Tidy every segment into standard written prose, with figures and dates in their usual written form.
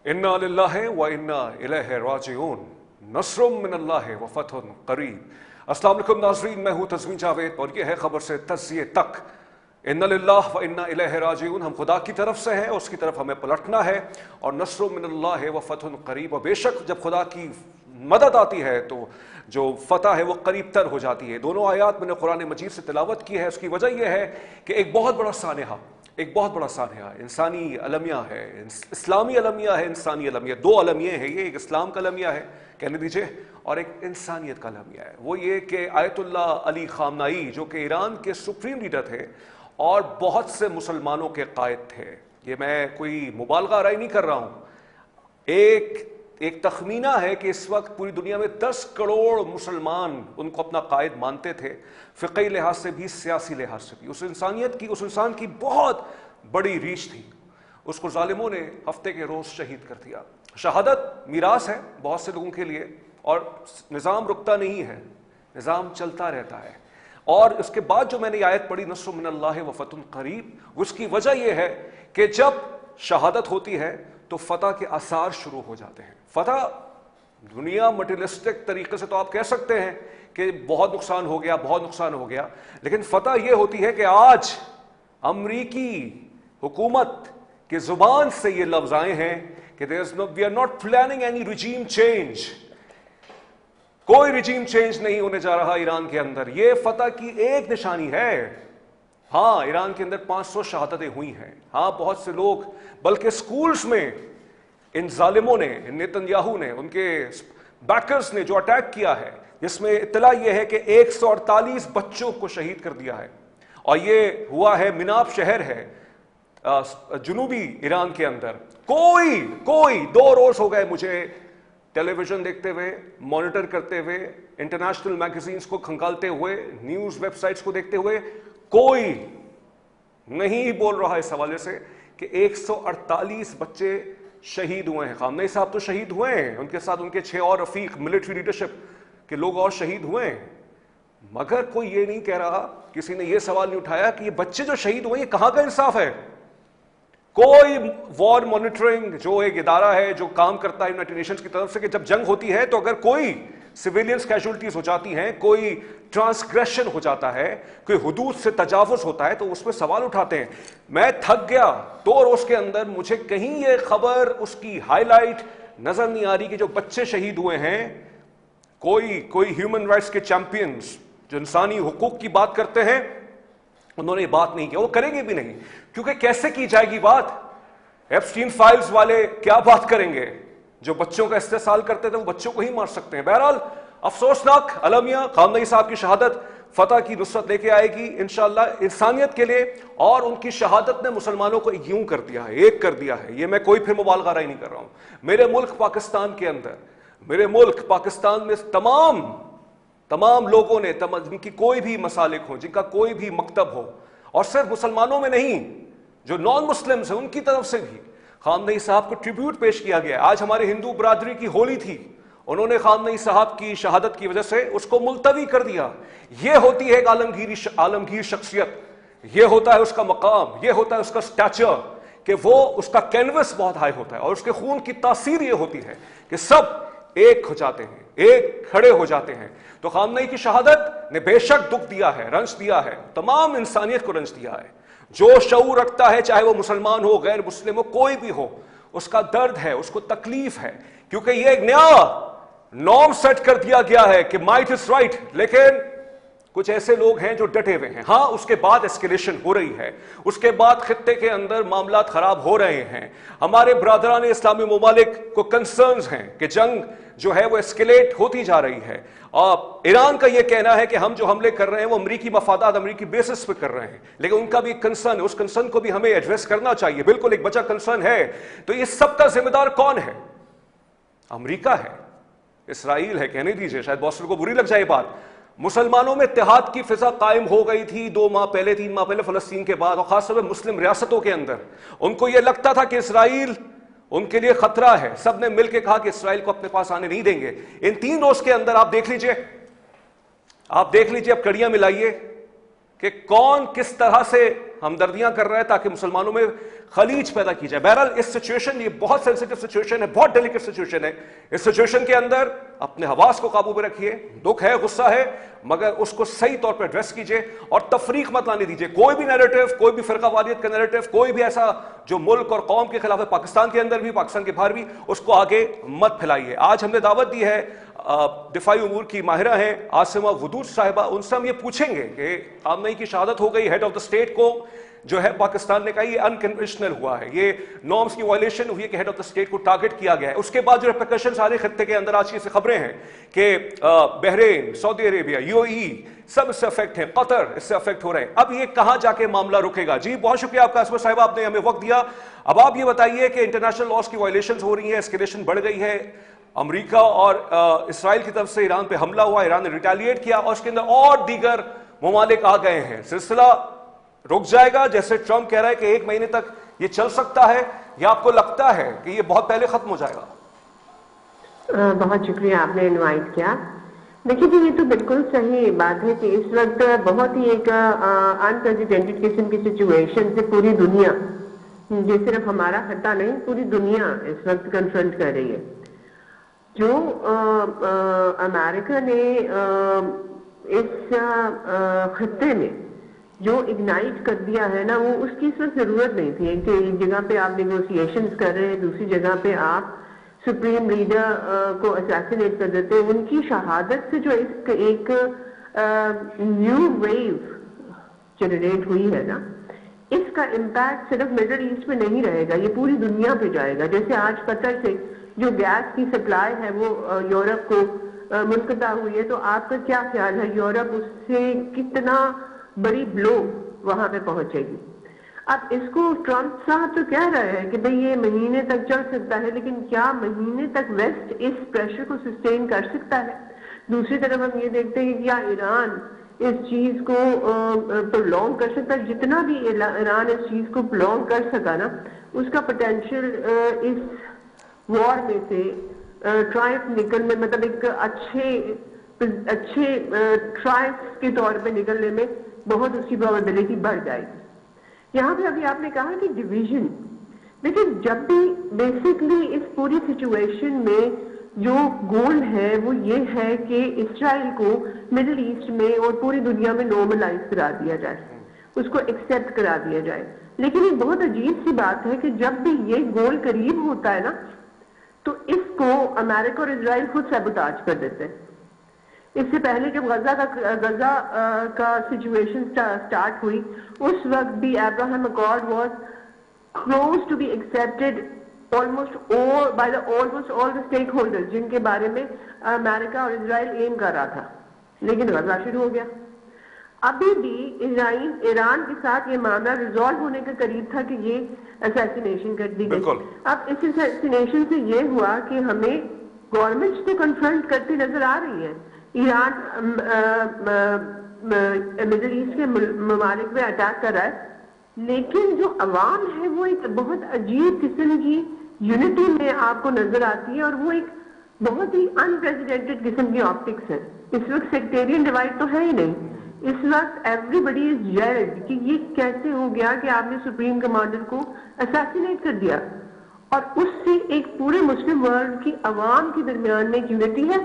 انا للہ و انا الیہ راجعون نصر من اللہ و فتح قریب۔ السلام علیکم ناظرین، میں ہوں تزمین جاوید اور یہ ہے خبر سے تجزیے تک۔ انا للہ و انا الیہ راجعون، ہم خدا کی طرف سے ہیں، اس کی طرف ہمیں پلٹنا ہے، اور نصر من اللہ و فتح قریب، اور بے شک جب خدا کی مدد آتی ہے تو جو فتح ہے وہ قریب تر ہو جاتی ہے۔ دونوں آیات میں نے قرآن مجید سے تلاوت کی ہے۔ اس کی وجہ یہ ہے کہ ایک بہت بڑا سانحہ انسانی المیہ ہے، اسلامی المیہ ہے، انسانی المیہ، دو المیہ ہیں یہ، ایک اسلام کا المیہ ہے کہنے دیجئے اور ایک انسانیت کا المیہ ہے۔ وہ یہ کہ آیت اللہ علی خامنائی جو کہ ایران کے سپریم لیڈر تھے اور بہت سے مسلمانوں کے قائد تھے، یہ میں کوئی مبالغہ آرائی نہیں کر رہا ہوں، ایک تخمینہ ہے کہ اس وقت پوری دنیا میں 10 کروڑ مسلمان ان کو اپنا قائد مانتے تھے، فقہی لحاظ سے بھی، سیاسی لحاظ سے بھی۔ اس انسان کی بہت بڑی ریچ تھی، اس کو ظالموں نے ہفتے کے روز شہید کر دیا۔ شہادت میراث ہے بہت سے لوگوں کے لیے، اور نظام رکتا نہیں ہے، نظام چلتا رہتا ہے۔ اور اس کے بعد جو میں نے آیت پڑھی نصر من اللہ و فتح قریب، اس کی وجہ یہ ہے کہ جب شہادت ہوتی ہے تو فتح کے آثار شروع ہو جاتے ہیں۔ فتح دنیا مٹیریلسٹک طریقے سے تو آپ کہہ سکتے ہیں کہ بہت نقصان ہو گیا، لیکن فتح یہ ہوتی ہے کہ آج امریکی حکومت کی زبان سے یہ لفظ آئے ہیں کہ we are not planning any regime change، کوئی رجیم چینج نہیں ہونے جا رہا ایران کے اندر۔ یہ فتح کی ایک نشانی ہے۔ ہاں، ایران کے اندر 500 شہادتیں ہوئی ہیں، ہاں بہت سے لوگ، بلکہ سکولز میں ان ظالموں نے، نیتن یاہو نے، ان کے بیکرز نے جو اٹیک کیا ہے، جس میں اطلاع یہ ہے کہ 148 بچوں کو شہید کر دیا ہے، اور یہ ہوا ہے مناب شہر ہے جنوبی ایران کے اندر۔ کوئی 2 روز ہو گئے مجھے ٹیلی ویژن دیکھتے ہوئے، مانیٹر کرتے ہوئے، انٹرنیشنل میگزینز کو کھنگالتے ہوئے، نیوز ویب سائٹس کو دیکھتے ہوئے، کوئی نہیں بول رہا اس حوالے سے کہ 148 بچے شہید ہوئے ہیں۔ خامنئی صاحب تو شہید ہوئے ہیں، ان کے ساتھ ان کے 6 اور رفیق ملٹری لیڈرشپ کے لوگ اور شہید ہوئے ہیں، مگر کوئی یہ نہیں کہہ رہا، کسی نے یہ سوال نہیں اٹھایا کہ یہ بچے جو شہید ہوئے یہ کہاں کا انصاف ہے؟ کوئی وار مانیٹرنگ جو ایک ادارہ ہے جو کام کرتا ہے یونائٹڈ نیشنز کی طرف سے، کہ جب جنگ ہوتی ہے تو اگر کوئی سویلینز کیجولٹیز ہو جاتی ہیں، کوئی ٹرانسگریشن ہو جاتا ہے، کوئی حدود سے تجاوز ہوتا ہے، تو اس میں سوال اٹھاتے ہیں۔ میں تھک گیا 2 روز کے اندر، مجھے کہیں یہ خبر اس کی ہائی لائٹ نظر نہیں آ رہی کہ جو بچے شہید ہوئے ہیں، کوئی ہیومن رائٹس کے چیمپئنز جو انسانی حقوق کی بات کرتے ہیں، انہوں نے یہ بات نہیں کی، وہ کریں گے بھی نہیں، کیونکہ کیسے کی جائے گی بات؟ ایپسٹین فائلز والے کیا بات کریں گے؟ جو بچوں کا استحصال کرتے تھے وہ بچوں کو ہی مار سکتے ہیں۔ بہرحال افسوسناک المیہ، خامنئی صاحب کی شہادت فتح کی نصرت لے کے آئے گی انشاءاللہ انسانیت کے لیے، اور ان کی شہادت نے مسلمانوں کو یوں کر دیا ہے، ایک کر دیا ہے۔ یہ میں کوئی پھر مبالغہ آرائی نہیں کر رہا ہوں۔ میرے ملک پاکستان کے اندر، میرے ملک پاکستان میں تمام لوگوں نے، جن کی کوئی بھی مسالک ہو، جن کا کوئی بھی مکتب ہو، اور صرف مسلمانوں میں نہیں، جو نان مسلمز ہیں ان کی طرف سے بھی خامنئی صاحب کو ٹریبیوٹ پیش کیا گیا ہے۔ آج ہمارے ہندو برادری کی ہولی تھی، انہوں نے خامنئی صاحب کی شہادت کی وجہ سے اس کو ملتوی کر دیا۔ یہ ہوتی ہے ایک عالمگیر شخصیت، یہ ہوتا ہے اس کا مقام، یہ ہوتا ہے اس کا سٹیچر، کہ وہ اس کا کینوس بہت ہائی ہوتا ہے، اور اس کے خون کی تاثیر یہ ہوتی ہے کہ سب ایک ہو جاتے ہیں، ایک کھڑے ہو جاتے ہیں۔ تو خامنئی کی شہادت نے بے شک دکھ دیا ہے، رنج دیا ہے، تمام انسانیت کو رنج دیا ہے۔ جو شعور رکھتا ہے، چاہے وہ مسلمان ہو، غیر مسلم ہو، کوئی بھی ہو، اس کا درد ہے، اس کو تکلیف ہے، کیونکہ یہ ایک نیا نارم سیٹ کر دیا گیا ہے کہ مائٹ از رائٹ، لیکن کچھ ایسے لوگ ہیں جو ڈٹے ہوئے ہیں۔ ہاں، اس کے بعد اسکیلیشن ہو رہی ہے، اس کے بعد خطے کے اندر معاملات خراب ہو رہے ہیں۔ ہمارے برادران اسلامی ممالک کو کنسرنز ہیں کہ جنگ جو ہے وہ اسکیلیٹ ہوتی جا رہی ہے۔ ایران کا یہ کہنا ہے کہ ہم جو حملے کر رہے ہیں وہ امریکی مفادات، امریکی بیسس پہ کر رہے ہیں، لیکن ان کا بھی ایک کنسرن ہے، اس کنسرن کو بھی ہمیں ایڈریس کرنا چاہیے۔ بالکل ایک بچہ کنسرن ہے۔ تو اس سب کا ذمہ دار کون ہے؟ امریکہ ہے، اسرائیل ہے، کہنے دیجئے، شاید بہت سے کو بری لگ جائے بات۔ مسلمانوں میں اتحاد کی فضا قائم ہو گئی تھی 2 ماہ پہلے، 3 ماہ پہلے فلسطین کے بعد، اور خاص طور پہ مسلم ریاستوں کے اندر۔ ان کو یہ لگتا تھا کہ اسرائیل ان کے لیے خطرہ ہے، سب نے مل کے کہا کہ اسرائیل کو اپنے پاس آنے نہیں دیں گے۔ ان 3 روز کے اندر آپ دیکھ لیجئے، اب کڑیاں ملائیے کہ کون کس طرح سے ہمدردیاں کر رہا ہے تاکہ مسلمانوں میں خلیج پیدا کی جائے. بہرحال اس سچویشن, یہ بہت سینسیٹیو سچویشن ہے, بہت ڈیلیکیٹ سچویشن ہے. اس سچویشن کے اندر اپنے حواس کو قابو میں رکھیے, دکھ ہے, غصہ ہے, مگر اس کو صحیح طور پہ ایڈریس کیجئے اور تفریق مت لانے دیجئے. کوئی بھی نیریٹو, کوئی بھی فرقہ واریت کا نیریٹو, کوئی بھی ایسا جو ملک اور قوم کے خلاف ہے, پاکستان کے اندر بھی, پاکستان کے باہر بھی, اس کو آگے مت پھیلائیے. آج ہم نے دعوت دی ہے, دفاعی امور کی ماہرہ ہیں عاصمہ ودود صاحبہ, ان سے ہم یہ پوچھیں گے کہ خامنئی کی شہادت ہو گئی, ہیڈ آف دا اسٹیٹ کو جو ہے پاکستان نے کہا یہ انکنوینشنل ہوا ہے, یہ نارمز کی وائلیشن ہوئی ہے کہ ہیڈ آف دا اسٹیٹ کو ٹارگٹ کیا گیا ہے. اس کے بعد جو ریپریکشن سارے خطے کے اندر آج کی خبریں ہیں کہ بحرین, سعودی عربیہ, UAE سب اس سے افیکٹ ہیں, قطر اس سے افیکٹ ہو رہے ہیں. اب یہ کہاں جا کے معاملہ رکے گا؟ جی بہت شکریہ آپ کا عاصمہ صاحبہ, آپ نے ہمیں وقت دیا. اب آپ یہ بتائیے کہ انٹرنیشنل لاز کی وائلیشنز ہو رہی ہیں, اسکیلیشن بڑھ گئی ہے, امریکہ اور اسرائیل کی طرف سے ایران پہ حملہ ہوا, ایران نے ریٹیلیٹ کیا, اور اس کے اندر اور دیگر ممالک آ گئے ہیں. سلسلہ رک جائے گا جیسے ٹرمپ کہہ رہا ہے کہ 1 مہینے تک یہ چل سکتا ہے, یا آپ کو لگتا ہے کہ یہ بہت پہلے ختم ہو جائے گا؟ بہت شکریہ آپ نے انوائٹ کیا. دیکھیے جی, یہ تو بالکل صحیح بات ہے کہ اس وقت بہت ہی ایک انپریسیڈنٹڈ قسم کی سچویشن سے پوری دنیا, یہ صرف ہمارا خطہ نہیں, پوری دنیا اس وقت کنفرنٹ کر رہی ہے. جو امریکہ نے اس خطے میں جو اگنائٹ کر دیا ہے نا, وہ اس کی اس وقت ضرورت نہیں تھی. ایک جگہ پہ آپ نیگوسیشنز کر رہے ہیں, دوسری جگہ پہ آپ سپریم لیڈر کو اسیسینیٹ کر دیتے ہیں. ان کی شہادت سے جو ایک نیو ویو جنریٹ ہوئی ہے نا, اس کا امپیکٹ صرف مڈل ایسٹ میں نہیں رہے گا, یہ پوری دنیا پہ جائے گا. جیسے آج قطر سے جو گیس کی سپلائی ہے وہ یورپ کو منقطع ہوئی ہے, تو آپ کا کیا خیال ہے یورپ اس سے کتنا بڑی بلو وہاں پہ پہنچے گی؟ اب اس کو ٹرمپ صاحب تو کہہ رہے ہیں کہ بھئی یہ مہینے تک چل سکتا ہے, لیکن کیا مہینے تک ویسٹ اس پریشر کو سسٹین کر سکتا ہے؟ دوسری طرف ہم یہ دیکھتے ہیں کہ کیا ایران اس چیز کو پرولونگ کر سکتا ہے؟ جتنا بھی ایران اس چیز کو پرولونگ کر سکا نا, اس کا پوٹینشیل اس وار میں سے ٹرائمف نکلنے, مطلب ایک اچھے ٹرائمف کے طور پہ نکلنے میں بہت اس کی پروبیبلٹی بڑھ جائے گی. یہاں پہ ابھی آپ نے کہا کہ ڈویژن, لیکن جب بھی بیسکلی اس پوری سچویشن میں جو گول ہے وہ یہ ہے کہ اسرائیل کو مڈل ایسٹ میں اور پوری دنیا میں نارملائز کرا دیا جائے, اس کو ایکسیپٹ کرا دیا جائے. لیکن ایک بہت عجیب سی بات ہے کہ جب بھی یہ گول قریب ہوتا ہے نا, تو اس کو امریکہ اور اسرائیل خود سیبوٹاج کر دیتے ہیں. اس سے پہلے جب غزہ کا سچویشن سٹارٹ ہوئی, اس وقت بھی Abraham Accord was close to be accepted almost all the stakeholders, جن کے بارے میں امریکہ اور اسرائیل ایم کر رہا تھا. لیکن غزہ شروع ہو گیا. ابھی بھی ایران کے ساتھ یہ معاملہ ریزالو ہونے کے قریب تھا کہ یہ اسیسینیشن کر دی گئی. اب اس اسیسینیشن سے یہ ہوا کہ ہمیں گورنمنٹس کو کنفرنٹ کرتی نظر آ رہی ہے. ایران مڈل ایسٹ کے ممالک میں اٹیک کر رہا ہے, لیکن جو عوام ہے وہ ایک بہت عجیب قسم کی یونٹی میں آپ کو نظر آتی ہے, اور وہ ایک بہت ہی انپریسیڈنٹڈ قسم کی آپٹکس ہے. اس وقت سیکٹیرین ڈیوائڈ تو ہے ہی نہیں, اس وقت ایوری بڈی از جیلڈ کہ یہ کیسے ہو گیا کہ آپ نے سپریم کمانڈر کو اسیسینیٹ کر دیا, اور اس سے ایک پورے مسلم ورلڈ کی عوام کے درمیان میں ایک یونٹی ہے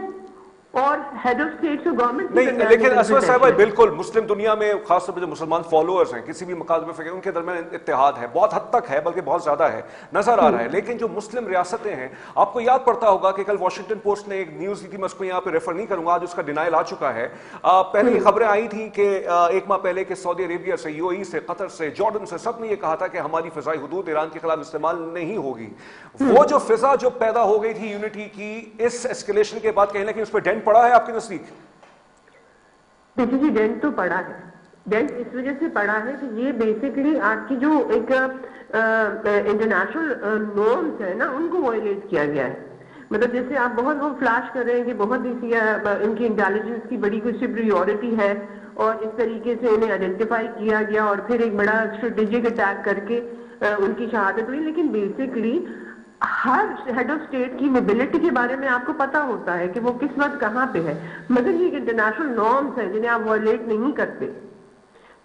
اور ہیڈ آف اسٹیٹس اور گورنمنٹ نہیں. لیکن اسود صاحب بالکل مسلم دنیا میں خاص طور پہ جو مسلمان فالوورز ہیں کسی بھی مقام میں ان کے درمیان اتحاد ہے, بہت حد تک ہے, بلکہ بہت زیادہ ہے, نظر آ رہا ہے. لیکن جو مسلم ریاستیں ہیں, آپ کو یاد پڑتا ہوگا کہ کل واشنگٹن پوسٹ نے ایک نیوز دی تھی, میں اس کو یہاں پہ ریفر نہیں کروں گا, آج اس کا ڈینائل آ چکا ہے. پہلے یہ خبریں آئی تھیں کہ 1 ماہ پہلے کہ سعودی عربیہ سے, UAE سے, قطر سے, جارڈن سے, سب نے یہ کہا تھا کہ ہماری فضائی حدود ایران کے خلاف استعمال نہیں ہوگی. وہ جو فضا جو پیدا ہو گئی تھی یونٹی کی, اس ایسکیلیشن کے بعد کہیں نہ کہیں اس پہ ڈینٹ پڑا ہے آپ کے نزدیک؟ دیکھیے جی, ڈینٹ تو پڑا ہے. ڈینٹ اس وجہ سے پڑا ہے کہ یہ بیسکلی آپ کی جو ایک انٹرنیشنل نارمز ہے نا, ان کو وائلیٹ کیا گیا ہے. مطلب جیسے آپ بہت وہ فلاش کر رہے ہیں کہ بہت ہی ان کی انٹیلیجنس کی بڑی کوئی سپریورٹی ہے, اور اس طریقے سے انہیں آئیڈینٹیفائی کیا گیا اور پھر ایک بڑا اسٹریٹجک اٹیک کر کے ان کی شہادت ہوئی. لیکن بیسکلی ہر ہیڈ آف اسٹیٹ کی موبلٹی کے بارے میں آپ کو پتا ہوتا ہے کہ وہ کس وقت کہاں پہ ہے, مگر یہ انٹرنیشنل نارمز ہیں جنہیں آپ وائلیٹ نہیں کرتے.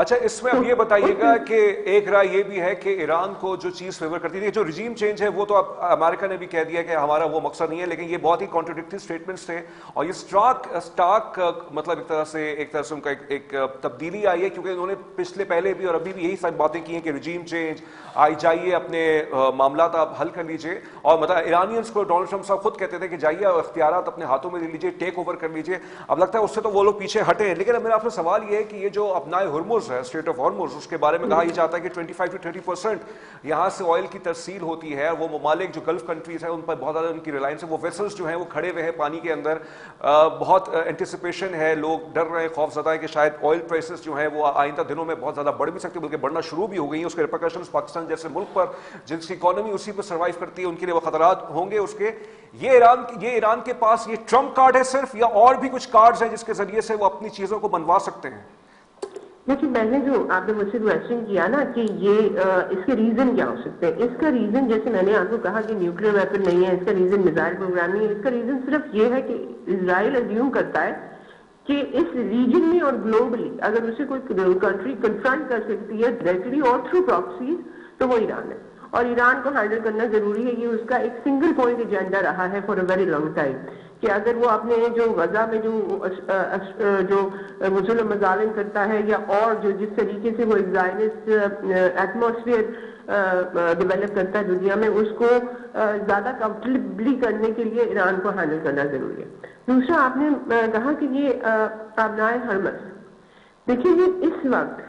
اچھا اس میں اب یہ بتائیے گا کہ ایک رائے یہ بھی ہے کہ ایران کو جو چیز فیور کرتی تھی، جو رجیم چینج ہے وہ تو اب امریکہ نے بھی کہہ دیا کہ ہمارا وہ مقصد نہیں ہے، لیکن یہ بہت ہی کانٹرڈکٹری سٹیٹمنٹس تھے اور یہ سٹارک مطلب ایک طرح سے ان کا ایک تبدیلی آئی ہے، کیونکہ انہوں نے پہلے بھی اور ابھی بھی یہی ساری باتیں کی ہیں کہ رجیم چینج آئی، جائیے اپنے معاملات آپ حل کر لیجئے، اور مطلب ایرانینس کو ڈونلڈ ٹرمپ صاحب خود کہتے تھے کہ جائیے اور اختیارات اپنے ہاتھوں میں لے لیجئے، ٹیک اوور کر لیجئے. اب لگتا ہے اس سے تو وہ لوگ پیچھے ہٹے ہیں. لیکن اب میرا آپ سے سوال یہ ہے کہ یہ جو اپنائے ہرمز ہے، اسٹریٹ آف ہرمز، اس کے بارے میں کہا یہ جاتا ہے کہ 25 to 30% یہاں سے آئل کی ترسیل ہوتی ہے، وہ ممالک جو گلف کنٹریز ہیں ان پر بہت زیادہ ان کی ریلائنس ہے، وہ ویسلز جو ہیں وہ کھڑے ہوئے ہیں پانی کے اندر، بہت انٹیسپیشن ہے، لوگ ڈر رہے ہیں، خوف زدہ ہے کہ شاید آئل پرائسز جو ہیں وہ آئندہ دنوں میں بہت زیادہ بڑھ بھی سکتے ہیں، بلکہ بڑھنا شروع بھی ہو گئی ہیں. اس کے ریپرکشنز پاکستان جیسے ملک پر جس کی اکانومی اسی پر سروائیو کرتی ہے ان کے لیے وہ خطرات ہوں گے. اس کے یہ ایران کے پاس یہ ٹرمپ کارڈ ہے صرف، یا اور بھی کچھ کارڈز ہیں جس کے ذریعے سے وہ اپنی چیزوں کو بنوا سکتے ہیں؟ دیکھیے میں نے جو آپ نے مجھ سے کوشچن کیا نا کہ یہ اس کے ریزن کیا ہو سکتے ہیں، اس کا ریزن جیسے میں نے آپ کو کہا کہ نیوکلیر ویپن نہیں ہے، اس کا ریزن میزائل پروگرام نہیں ہے، اس کا ریزن صرف یہ ہے کہ اسرائیل ازیوم کرتا ہے کہ اس ریجن میں اور گلوبلی اگر اسے کوئی کنٹری کنفرنٹ کر سکتی ہے ڈائریکٹلی اور تھرو پراکسیز تو وہ ایران ہے، اور ایران کو ہینڈل کرنا ضروری ہے. یہ اس کا ایک سنگل پوائنٹ ایجنڈا رہا ہے for a very long time کہ اگر وہ اپنے جو غزہ میں جو ظلم مظالم کرتا ہے یا اور جو جس طریقے سے وہ ایگزائنسٹ ایٹماسفیئر ڈیولپ کرتا ہے دنیا میں، اس کو زیادہ کمفرٹیبلی کرنے کے لیے ایران کو ہینڈل کرنا ضروری ہے. دوسرا آپ نے کہا کہ یہ ابنائے ہرمز، دیکھیے یہ اس وقت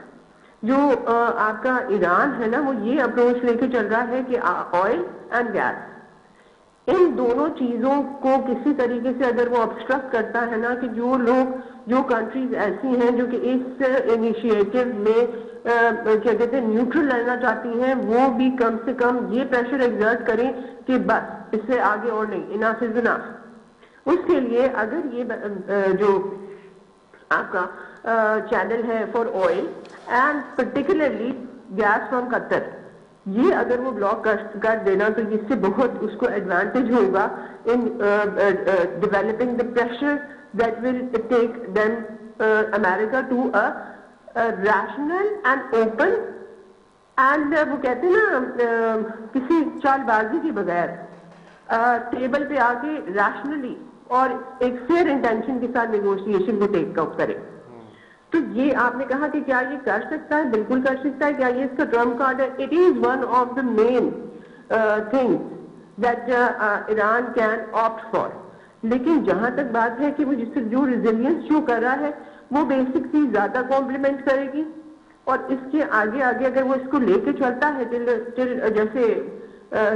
جو آپ کا ایران ہے نا وہ یہ اپروچ لے کے چل رہا ہے کہ آئل اینڈ گیس ان دونوں چیزوں کو کسی طریقے سے اگر وہ obstruct کرتا ہے نا کہ جو کنٹریز ایسی ہیں جو کہ اس انیشیٹو میں کیا کہتے ہیں نیوٹرل رہنا چاہتی ہیں، وہ بھی کم سے کم یہ پریشر ایگزرٹ کریں کہ بس اس سے آگے اور نہیں، اناف از اناف. اس کے لیے اگر یہ جو آپ کا چینل ہے for oil and particularly gas from Qatar, یہ اگر وہ بلاک کر دینا تو اس سے بہت اس کو ایڈوانٹیج ہوگا in developing the pressure that will take then امریکہ to rational and open and وہ کہتے ہیں نا کسی چال بازی کے بغیر ٹیبل پہ آ کے ریشنلی اور ایک فیئر انٹینشن کے ساتھ نیگوشیشن کو ٹیک اپ کرے. تو یہ آپ نے کہا کہ کیا یہ کر سکتا ہے؟ بالکل کر سکتا ہے. کیا یہ اس کا ٹرمپ کارڈ ہے؟ It is one of the main things that Iran can opt for. لیکن جہاں تک بات ہے کہ وہ جو ریزیلینس جو کر رہا ہے وہ بیسک چیز زیادہ کمپلیمنٹ کرے گی، اور اس کے آگے اگر وہ اس کو لے کے چلتا ہے ٹل جیسے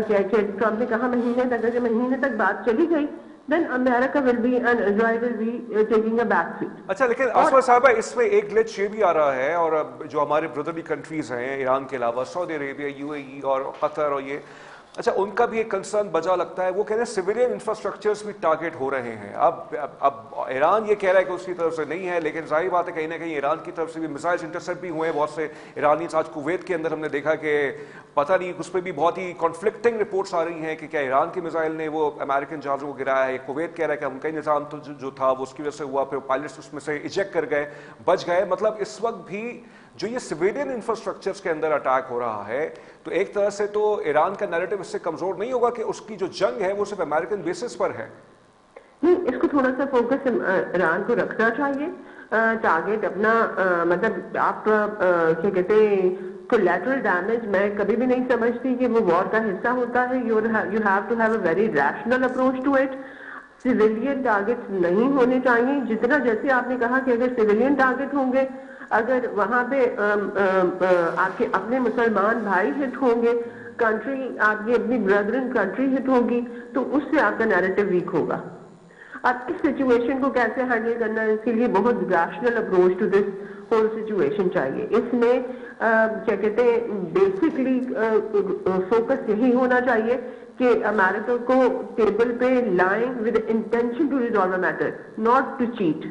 ٹرمپ نے کہا مہینے تک، اگر مہینے تک بات چلی گئی then America will be and Israel will be taking a back seat. اچھا لیکن آسما صاحبہ اس میں ایک گلچ یہ بھی آ رہا ہے، اور جو ہمارے بردرلی کنٹریز ہیں ایران کے علاوہ، سعودی عربیہ، یو اے ای اور قطر اور یہ، اچھا ان کا بھی ایک کنسرن بجا لگتا ہے، وہ کہہ رہے ہیں سویلین انفراسٹرکچرز بھی ٹارگیٹ ہو رہے ہیں. اب ایران یہ کہہ رہا ہے کہ اس کی طرف سے نہیں ہے، لیکن ظاہر بات ہے کہیں نہ کہیں ایران کی طرف سے بھی میزائلز انٹرسیپٹ بھی ہوئے ہیں. بہت سے ایرانی آج کویت کے اندر ہم نے دیکھا کہ پتہ نہیں اس پہ بھی بہت ہی کانفلکٹنگ رپورٹس آ رہی ہیں کہ کیا ایران کے میزائل نے وہ امریکن جہازوں کو گرایا ہے. کویت کہہ رہا ہے کہ ان کا نظام تو جو تھا وہ اس کی وجہ سے ہوا، پھر پائلٹس اس میں سے ایجیکٹ کر گئے، بچ گئے. مطلب اس وقت بھی جو یہ سویلین انفراسٹرکچرز کے اندر اٹیک ہو رہا ہے تو ایک طرح سے تو ایران کا نیریٹو اس سے کمزور نہیں ہوگا کہ اس کی جو جنگ ہے وہ صرف امریکن بیسس پر ہے؟ نہیں، اس کو تھوڑا سا فوکس ایران کو رکھنا چاہیے. ٹارگیٹ اپنا مطلب آپ کیا کہتے ہیں کولیٹرل ڈیمیج میں کبھی بھی نہیں سمجھتی کہ وہ وار کا حصہ ہوتا ہے. You have to have a very rational approach to it. Civilian targets نہیں ہونے چاہیے. جتنا جیسے آپ نے کہا کہ اگر سویلین ٹارگیٹ ہوں گے، اگر وہاں پہ آپ کے اپنے مسلمان بھائی ہٹ ہوں گے، کنٹری آپ کی اپنی بردرن کنٹری ہٹ ہوگی، تو اس سے آپ کا نیریٹو ویک ہوگا. اب اس سچویشن کو کیسے ہینڈل کرنا ہے، اس کے لیے بہت rational approach to this whole situation چاہیے. اس میں کیا کہتے ہیں بیسکلی فوکس یہی ہونا چاہیے کہ امریکہ کو ٹیبل پہ لائیں with intention to resolve matter, not to cheat.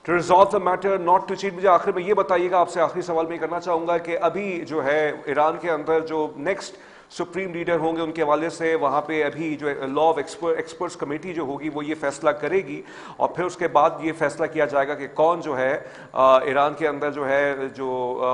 To resolve the matter not to cheat. مجھے آخر میں یہ بتائیے گا، آپ سے آخری سوال میں یہ کرنا چاہوں گا کہ ابھی جو ہے ایران کے اندر جو نیکسٹ سپریم لیڈر ہوں گے ان کے حوالے سے وہاں پہ ابھی جو لا آف ایکسپرٹس کمیٹی جو ہوگی وہ یہ فیصلہ کرے گی اور پھر اس کے بعد یہ فیصلہ کیا جائے گا کہ کون جو ہے ایران کے اندر جو ہے جو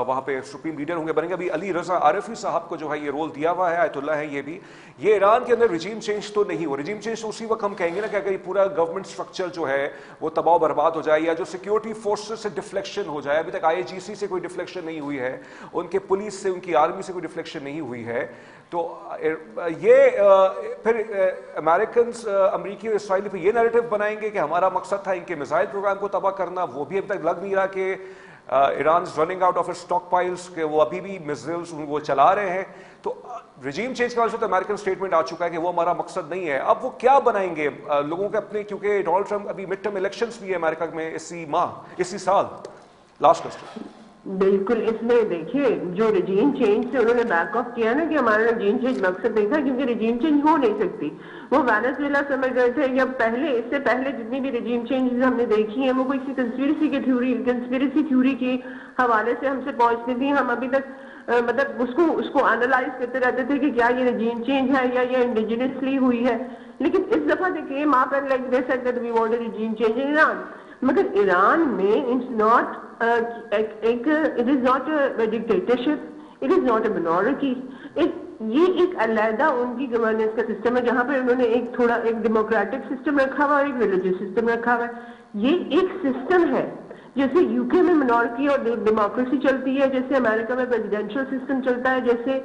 وہاں پہ سپریم لیڈر ہوں گے بنیں گے. ابھی علی رضا عارفی صاحب کو جو ہے یہ رول دیا ہوا ہے, آیت اللہ ہے یہ بھی. یہ ایران کے اندر رجیم چینج تو نہیں ہو, رجیم چینج تو اسی وقت ہم کہیں گے نا کہ اگر یہ پورا گورنمنٹ اسٹرکچر جو ہے وہ تباہ و برباد ہو جائے یا جو سیکیورٹی فورسز سے ڈیفلیکشن ہو جائے. ابھی تک IGC سے کوئی ڈیفلیکشن نہیں ہوئی ہے, ان کے پولیس سے ان کی آرمی سے کوئی ڈیفلیکشن نہیں ہوئی ہے. تو یہ پھر امریکنز امریکی اور اسرائیلی پہ یہ نیریٹو بنائیں گے کہ ہمارا مقصد تھا ان کے میزائل پروگرام کو تباہ کرنا. وہ بھی اب تک لگ نہیں رہا کہ Iran is running out of stock piles, کہ وہ ابھی بھی میزائلز وہ چلا رہے ہیں. تو رجیم چینج کے وجہ سے امریکن اسٹیٹمنٹ آ چکا ہے کہ وہ ہمارا مقصد نہیں ہے. اب وہ کیا بنائیں گے لوگوں کے اپنے, کیونکہ ڈونلڈ ٹرمپ ابھی مڈ ٹرم الیکشنز بھی ہے امریکہ میں اسی سال. Last question. بالکل, اس میں دیکھیے جو رجیم چینج سے انہوں نے بیک آف کیا نا کہ ہمارا رجیم چینج مقصد نہیں تھا, کیونکہ رجیم چینج ہو نہیں سکتی. وہ وینزویلا سمجھ گئے تھے یا پہلے اس سے پہلے جتنی بھی رجیم چینج ہم نے دیکھی ہیں وہ کوئی کنسپیریسی تھیوری کے حوالے سے ہم سے پہنچتی تھی. ہم ابھی تک مطلب اس کو اینالائز کرتے رہتے تھے کہ کیا یہ رجیم چینج ہے یا یہ انڈیجنسلی ہوئی ہے. لیکن اس دفعہ دیکھیے آپ لائک دے سکتے we want a regime change in Iran, مگر ایران میں it's not it is not a dictatorship, it is not a minority. یہ ایک علیحدہ ان کی گورننس کا سسٹم ہے جہاں پہ انہوں نے ایک ڈیموکریٹک سسٹم رکھا ہوا ہے, ایک ریلیجیس سسٹم رکھا ہوا ہے. یہ ایک سسٹم ہے جیسے UK میں منارکی اور ڈیموکریسی چلتی ہے, جیسے امریکہ میں پریزیڈینشل سسٹم چلتا ہے, جیسے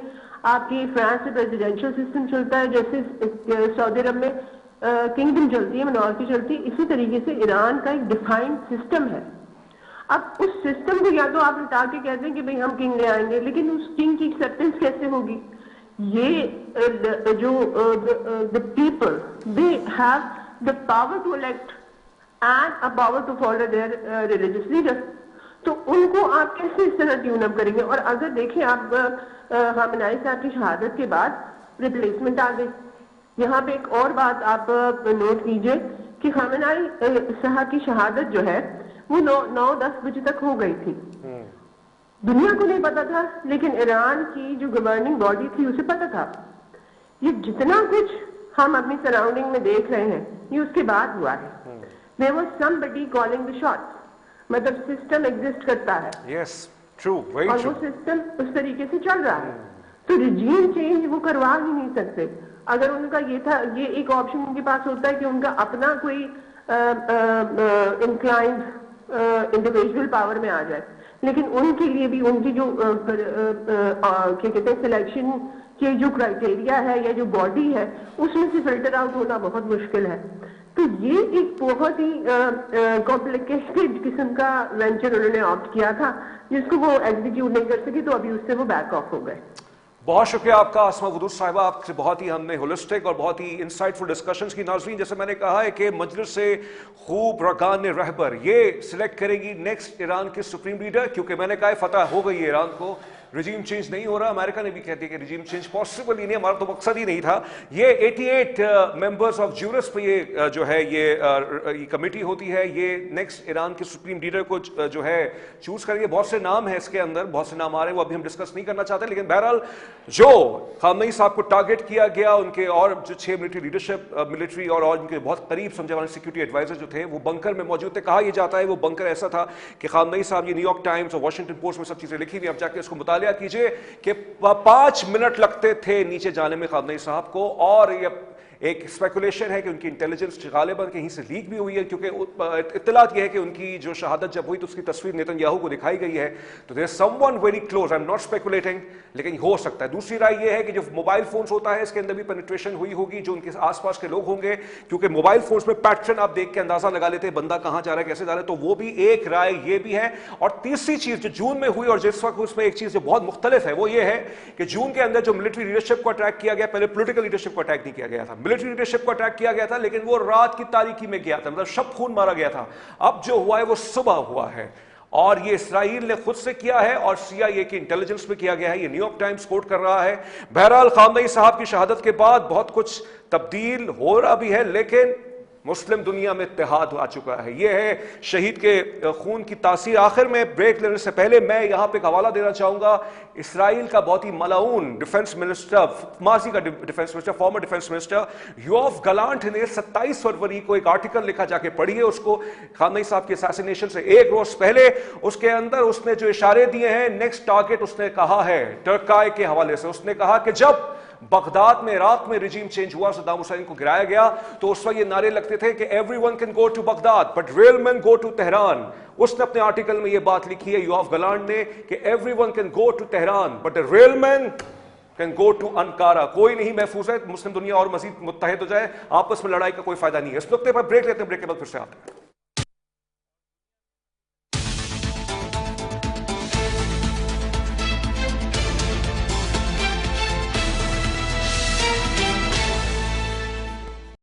آپ کی فرانس میں پریزیڈینشل سسٹم چلتا ہے, جیسے سعودی عرب میں کنگڈم چلتی ہے, منارکی چلتی ہے. اسی طریقے سے ایران کا ایک ڈیفائنڈ سسٹم ہے. اب اس سسٹم کو یا تو آپ ہٹا کے کہتے ہیں کہ بھئی ہم کنگ لے آئیں گے, لیکن اس کنگ کی ایکسیپٹنس کیسے ہوگی؟ یہ جو the people they have the power to elect and a power to follow their religious leader. تو ان کو آپ کیسے اس طرح ٹیون اپ کریں گے؟ اور اگر دیکھیں آپ خامنہئی صاحب کی شہادت کے بعد ریپلیسمنٹ آ گئی. یہاں پہ ایک اور بات آپ نوٹ کیجئے کہ خامنہئی صاحب کی شہادت جو ہے وہ 9-10 بجے تک ہو گئی تھی. دنیا کو نہیں پتا تھا, لیکن ایران کی جو گورننگ باڈی تھی اسے پتا تھا. یہ جتنا کچھ ہم اپنی سراؤنڈنگ میں دیکھ رہے ہیں یہ اس کے بعد ہوا ہے. There was somebody calling the shots. مطلب سسٹم ایگزسٹ کرتا ہے. Yes, true, very true. اور وہ سسٹم اس طریقے سے چل رہا ہے. تو رجیم چینج وہ کروا ہی نہیں سکتے. اگر ان کا یہ تھا, یہ ایک آپشن ان کے پاس ہوتا ہے کہ ان کا اپنا کوئی انکلائنڈ انڈیویجول پاور میں آ جائے, لیکن ان کے لیے بھی ان کی جو کیا کہتے ہیں سلیکشن کے جو کرائٹیریا ہے یا جو باڈی ہے اس میں سے فلٹر آؤٹ ہونا بہت مشکل ہے. تو یہ ایک بہت ہی کمپلیکیٹڈ قسم کا وینچر انہوں نے آپٹ کیا تھا جس کو وہ ایگزیکیوٹ نہیں کر سکے, تو ابھی اس سے وہ بیک آف ہو گئے. بہت شکریہ آپ کا اسما ودود صاحبہ, آپ سے بہت ہی ہم نے ہولسٹک اور بہت ہی انسائٹ فل ڈسکشنز کی. ناظرین جیسے میں نے کہا ہے کہ مجلس سے خوب رکان رہبر یہ سلیکٹ کرے گی نیکسٹ ایران کے سپریم لیڈر, کیونکہ میں نے کہا فتح ہو گئی ہے ایران کو, رجیم چینج نہیں ہو رہا. امریکہ نے بھی کہتی ہے کہ رجیم چینج پاسبل ہی نہیں, ہمارا تو مقصد ہی نہیں تھا. یہ 88 ممبرز آف جورس پہ یہ جو ہے یہ کمیٹی ہوتی ہے, یہ نیکسٹ ایران کے سپریم لیڈر کو جو ہے چوز کریں گے. بہت سے نام ہیں اس کے اندر, بہت سے نام آ رہے ہیں, وہ ابھی ہم ڈسکس نہیں کرنا چاہتے. لیکن بہرحال جو خامنہئی صاحب کو ٹارگٹ کیا گیا, ان کے اور جو 6 ملٹری لیڈرشپ ملٹری اور ان کے بہت قریب سمجھے والے سیکورٹی ایڈوائزر جو تھے وہ بنکر میں موجود تھے. کہا یہ جاتا ہے وہ بنکر ایسا تھا کہ خامنہئی صاحب, یہ نیو یارک ٹائمز اور واشنگٹن پوسٹ میں سب چیزیں لکھی ہوئی, آپ جا کے اس کو مطالعہ کیجئے کہ 5 منٹ لگتے تھے نیچے جانے میں خامنہئی صاحب کو. اور یہ ایک اسپیکولیشن ہے کہ ان کی انٹیلیجنس غالباً کہیں سے لیک بھی ہوئی ہے, کیونکہ اطلاعات یہ ہے کہ ان کی جو شہادت جب ہوئی تو اس کی تصویر نیتن یاہو کو دکھائی گئی ہے. تو there someone very close, I am not speculating, لیکن ہو سکتا ہے. دوسری رائے یہ ہے کہ جو موبائل فونز ہوتا ہے اس کے اندر بھی پینیٹریشن ہوئی ہوگی, جو ان کے آس پاس کے لوگ ہوں گے, کیونکہ موبائل فونز میں پیٹرن آپ دیکھ کے اندازہ لگا لیتے ہیں بندہ کہاں جا رہا ہے, کیسے جا رہا ہے. تو وہ بھی ایک رائے یہ بھی ہے. اور تیسری چیز جو جون میں ہوئی اور جس وقت اس میں ایک چیز جو بہت مختلف ہے وہ یہ ہے کہ جون کے اندر جو ملٹری لیڈرشپ کو اٹیک کیا گیا, پہلے پولیٹیکل لیڈرشپ کو اٹیک نہیں کیا گیا تھا, ملٹری لیڈرشپ کو اٹیک کیا گیا تھا, لیکن وہ رات کی تاریکی میں گیا تھا, مطلب شب خون مارا گیا تھا. اب جو ہوا ہے وہ صبح ہوا ہے, اور یہ اسرائیل نے خود سے کیا ہے اور CIA کی انٹیلیجنس میں کیا گیا ہے. یہ نیو یارک ٹائمز کوٹ کر رہا ہے. بہرحال خامنہئی صاحب کی شہادت کے بعد بہت کچھ تبدیل ہو رہا بھی ہے, لیکن مسلم دنیا میں اتحاد آ چکا ہے. یہ ہے شہید کے خون کی تاثیر. آخر میں بریک لینے سے پہلے میں یہاں پہ ایک حوالہ دینا چاہوں گا. اسرائیل کا بہت ہی ملعون ڈیفنس منسٹر، ماضی کا defence minister, former defence minister Yoav Gallant نے 27 فروری کو ایک آرٹیکل لکھا، جا کے پڑھیے اس کو، خامنئی صاحب کے اساسینیشن سے ایک روز پہلے. اس کے اندر اس نے جو اشارے دیے ہیں، نیکسٹ ٹارگٹ اس نے کہا ہے ترکائے کے حوالے سے. اس نے کہا کہ جب بغداد میں، عراق میں رجیم چینج ہوا، صدام حسین کو گرایا گیا، تو اس وقت یہ نعرے لگتے تھے کہ everyone can go to Baghdad but real men go to Tehran. اس نے اپنے آرٹیکل میں یہ بات لکھی ہے یوآف گلانٹ نے کہ everyone can go to Tehran but real men can go to Ankara. کوئی نہیں محفوظ ہے. مسلم دنیا اور مزید متحد ہو جائے، آپس میں لڑائی کا کوئی فائدہ نہیں ہے. اس نقطے پر بریک لیتے ہیں، بریک کے بعد پھر سے آتے ہیں.